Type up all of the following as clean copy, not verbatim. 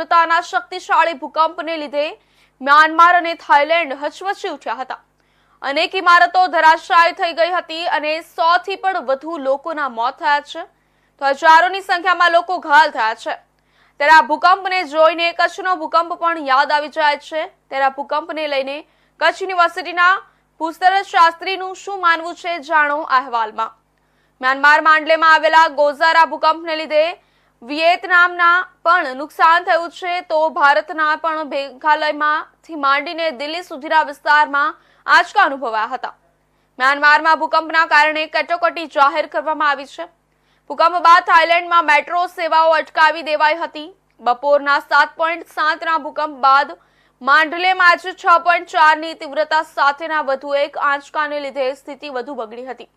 તીવ્રતાના શક્તિશાળી ભૂકંપને લીધે મ્યાનમાર અને થાઈલેન્ડ હચમચી ઉઠ્યા હતા। અનેક ઇમારતો ધરાશાયી થઈ ગઈ હતી અને 100 થી પણ વધુ લોકોના મોત થયા છે, તો હજારોની સંખ્યામાં લોકો ઘાયલ થયા છે। ત્યારે આ ભૂકંપને જોઈને કચ્છનો ભૂકંપ પણ યાદ આવી જાય છે। ત્યારે આ ભૂકંપને લઈને કચ્છ યુનિવર્સિટીના પુસ્તર શાસ્ત્રીનું શું માનવું છે, જાણો આ અહેવાલમાં। મ્યાનમાર માંડલેમાં આવેલા ગોઝારા ભૂકંપને લીધે વિયેતનામના પણ નુકસાન થયું છે, તો ભારતના પણ મેઘાલયમાંથી માંડીને દિલ્હી સુધીના વિસ્તારમાં આંચકા અનુભવાયા હતા। મ્યાનમારમાં ભૂકંપના કારણે કટોકટી જાહેર કરવામાં આવી છે। ભૂકંપ બાદ થાઈલેન્ડમાં મેટ્રો સેવાઓ અટકાવી દેવાઈ હતી। બપોરના 7.7ના ભૂકંપ બાદ માંડલેમાં આજે 6.4ની તીવ્રતા સાથેના વધુ એક આંચકાને લીધે સ્થિતિ વધુ બગડી હતી।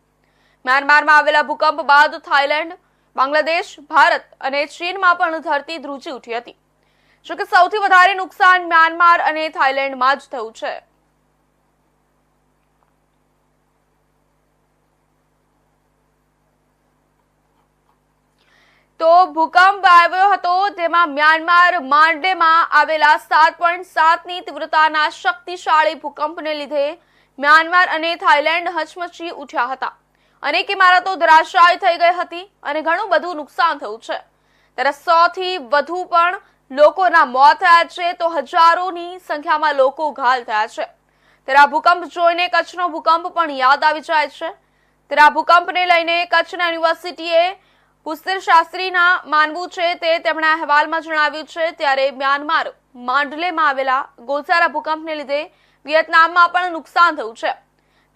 મ્યાનમારમાં આવેલા ભૂકંપ બાદ થાઈલેન્ડ, બાંગ્લાદેશ, ભારત અને ચીનમાં પણ ધરતી ધ્રુજી ઉઠી હતી। જોકે સૌથી વધારે નુકસાન મ્યાનમાર અને થાઈલેન્ડમાં જ થયું છે। તો ભૂકંપ આવ્યો હતો તેમાં મ્યાનમાર માંડલેમાં આવેલા 7.7ની તીવ્રતાના શક્તિશાળી ભૂકંપને લીધે મ્યાનમાર અને થાઈલેન્ડ હચમચી ઉઠ્યા હતા। અનેક ઇમારતો ધરાશાયી થઈ ગઈ હતી અને ઘણું બધું નુકસાન થયું છે। ત્યારે 100 થી વધુ પણ લોકોના મોત થયા છે, તો હજારોની સંખ્યામાં લોકો ઘાયલ થયા છે। ત્યારે આ ભૂકંપ જોઈને કચ્છનો ભૂકંપ પણ યાદ આવી જાય છે। ત્યારે આ ભૂકંપને લઈને કચ્છના યુનિવર્સિટીએ પુસ્તર શાસ્ત્રીના માનવું છે તે તેમણે અહેવાલમાં જણાવ્યું છે। ત્યારે મ્યાનમાર માંડલેમાં આવેલા ગોઝારા ભૂકંપને લીધે વિયેતનામમાં પણ નુકસાન થયું છે,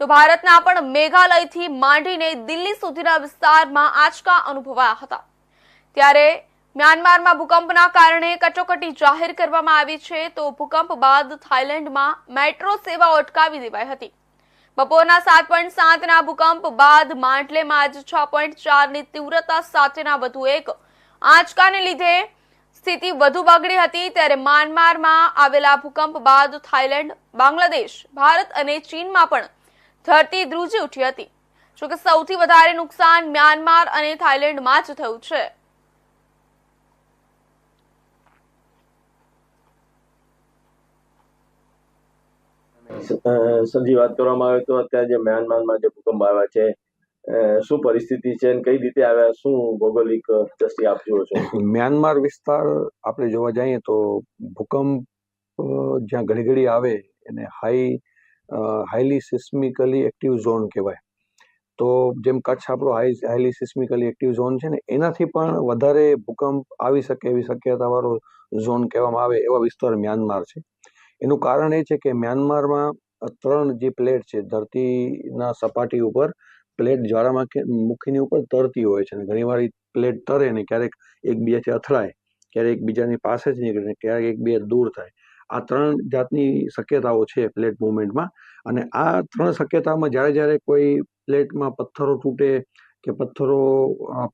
તો ભારતના પણ મેઘાલયથી માંડીને દિલ્હી સુધીના વિસ્તારમાં આંચકા અનુભવાયા હતા। ત્યારે મ્યાનમારમાં ભૂકંપના કારણે કટોકટી જાહેર કરવામાં આવી છે, તો ભૂકંપ બાદ થાઈલેન્ડમાં મેટ્રો સેવાઓ અટકાવી દેવાઈ હતી। બપોરના 7.7ના ભૂકંપ બાદ માંડલેમાં આજે 6.4ની તીવ્રતા સાથેના વધુ એક આંચકાને લીધે સ્થિતિ વધુ બગડી હતી। ત્યારે મ્યાનમારમાં આવેલા ભૂકંપ બાદ થાઈલેન્ડ, બાંગ્લાદેશ, ભારત અને ચીનમાં પણ ધરતી ધ્રુજી ઉઠી હતી। જોકે સૌથી વધારે નુકસાન મ્યાનમાર અને થાઈલેન્ડમાં જ થયું છે। સંજી, વાત કરવામાં આવે તો અત્યારે જે મ્યાનમારમાં જે ભૂકંપ આવ્યા છે, શું પરિસ્થિતિ છે અને કઈ રીતે આવ્યા, શું ભૌગોલિક દ્રષ્ટિએ આપ જુઓ છો? મ્યાનમાર વિસ્તાર આપણે જોવા જઈએ તો ભૂકંપ જ્યાં ઘડી ઘડી આવે એને હાઈલી સિસ્મિકલી એક્ટિવ ઝોન કહેવાય। તો જેમ કચ્છ આપણો હાઈલી સિસ્મિકલી એક્ટિવ ઝોન છે ને, એનાથી પણ વધારે ભૂકંપ આવી શકે એવી શક્યતાવાળો ઝોન કહેવામાં આવે એવા વિસ્તાર મ્યાનમાર છે। એનું કારણ એ છે કે મ્યાનમારમાં 3 જે પ્લેટ છે, ધરતીના સપાટી ઉપર પ્લેટ જ્વાળામુખીની ઉપર તરતી હોય છે, અને ઘણીવાર પ્લેટ તરે ને ક્યારેક એકબીજાથી અથડાય, ક્યારેક એકબીજાની પાસે જ નીકળે, ક્યારેક એકબીજા દૂર થાય। આ 3 જાતની શક્યતાઓ છે પ્લેટ મુવમેન્ટમાં, અને આ 3 શક્યતામાં જ્યારે કોઈ પ્લેટમાં પથ્થરો તૂટે કે પથ્થરો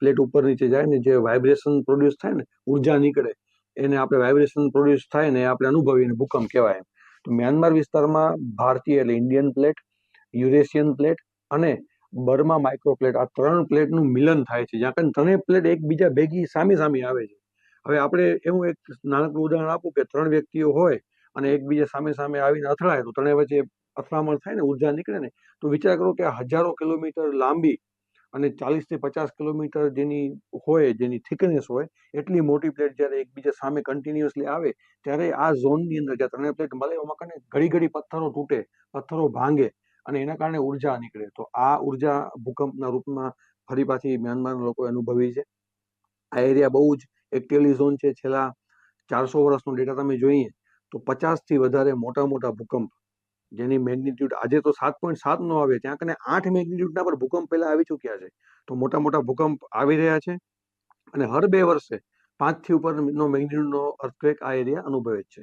પ્લેટ ઉપર નીચે જાય ને, જે વાઇબ્રેશન પ્રોડ્યુસ થાય ને, ઉર્જા નીકળે, એને આપણે વાઇબ્રેશન પ્રોડ્યુસ થાય ને આપણે અનુભવીને ભૂકંપ કહેવાય। તો મ્યાનમાર વિસ્તારમાં ભારતીય એટલે ઇન્ડિયન પ્લેટ, યુરેશિયન પ્લેટ અને બર્મા માઇક્રો પ્લેટ, આ 3 પ્લેટનું મિલન થાય છે, જ્યાં 3 પ્લેટ એકબીજા ભેગી સામે આવે છે। હવે આપણે એવું એક નાનકડું ઉદાહરણ આપું કે 3 વ્યક્તિઓ હોય અને એકબીજા સામે આવીને અથડાય, તો 3 વચ્ચે અથડામણ થાય ને, ઉર્જા નીકળે ને, તો વિચાર કરો કે હજારો કિલોમીટર લાંબી અને 40 થી 50 કિલોમીટર જેની હોય, જેની થિકનેસ હોય, એટલી મોટી પ્લેટ જ્યારે એકબીજા સામે કન્ટિન્યુઅસલી આવે, ત્યારે આ ઝોનની અંદર જ્યાં 3 પ્લેટ મળે એમાં ઘડી પથ્થરો તૂટે, પથ્થરો ભાંગે અને એના કારણે ઉર્જા નીકળે। તો આ ઉર્જા ભૂકંપના રૂપમાં ફરી પાછી મ્યાનમારના લોકોએ અનુભવી છે। આ એરિયા બહુ જ એક્ટિવલી ઝોન છે। છેલ્લા 400 વર્ષનો ડેટા તમે જોઈએ તો 50થી વધારે મોટા ભૂકંપ, જેની મેગ્નિટ્યુડ આજે તો 7.7નો આવે, ત્યાં કને 8 મેગ્નિટ્યુડના પર ભૂકંપ પહેલા આવી ચૂક્યા છે। તો મોટા ભૂકંપ આવી રહ્યા છે, અને હર 2 વર્ષે 5 થી ઉપરનો મેગ્નિટ્યુડનો અર્થક્વેક આ એરિયા અનુભવે છે।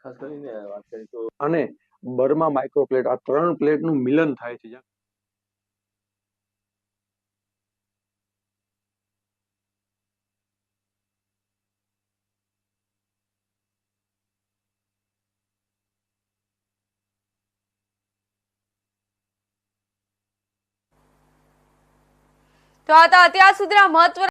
ખાસ કરીને વાત કરીએ તો અને બર્મા માઇક્રો પ્લેટ, આ 3 પ્લેટનું મિલન થાય છે, જ્યાં તો આ હતા અત્યાર સુધીના મહત્વ